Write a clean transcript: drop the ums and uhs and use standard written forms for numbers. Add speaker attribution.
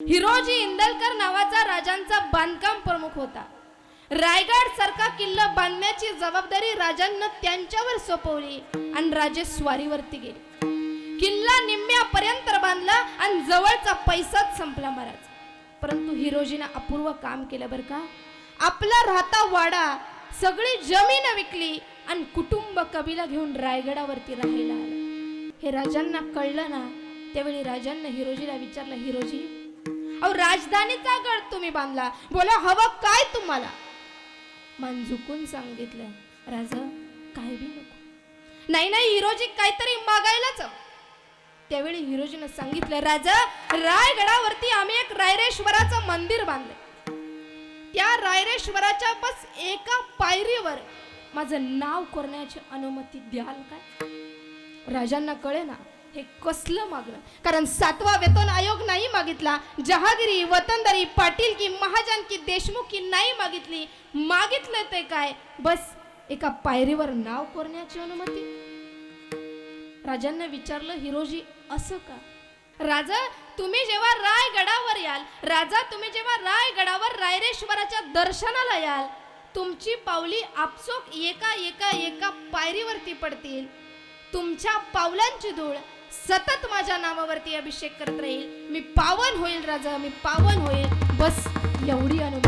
Speaker 1: हिरोजी इंदलकर नावाचा राजांचा बांधकाम प्रमुख होता. रायगड सारखा किल्ला बांधण्याची जबाबदारी राजांना त्यांच्यावर सोपवली आणि राजे स्वारीवरती गेले. किल्ला निम्म्यापर्यंत बांधला आणि जवळचा पैसाच संपला महाराज. परंतु हिरोजीने अपूर्व काम केलं बरं का. आपला राहता वाडा सगळी जमीन विकली आणि कुटुंब कबिला घेऊन रायगडावरती राहायला आला. हे राजांना कळलं ना. त्यावेळी राजांना हिरोजीला विचारलं, हिरोजी अहो राजधानीचा गड तुम्ही बांधला, बोला हवं काय तुम्हाला. मान झुकून सांगितलं, राजा काय बी नको. नाही नाही हिरोजी काहीतरी मागायलाच. त्यावेळी हिरोजीनं सांगितलं, राजा रायगडावरती आम्ही एक रायरेश्वराचं मंदिर बांधले. त्या रायरेश्वराच्या बस एका पायरीवर माझं नाव करण्याची अनुमती द्याल काय. राजांना कळे ना हे कसलं मागणं. कारण 7वा वेतन आयोग नाही मागितला, जहागिरी वतनदारी पाटील की महाजन की देशमुख की नाही मागितली. मागितलं ते काय, बस एका पायरीवर नाव करण्याची अनुमती. राजांना विचारलं, हिरोजी असं का. राजा तुम्ही जेव्हा रायगडावर याल, राजा तुम्ही जेव्हा रायगडावर रायरेश्वराच्या दर्शनाला याल, तुमची पावली आपसोक एका एका एका पायरीवरती पडतील. तुमच्या पावलांची धूळ सतत माझ्या नावावरती अभिषेक करत राहील. मी पावन होईल राजा, मी पावन होईल. बस एवढी अनुभव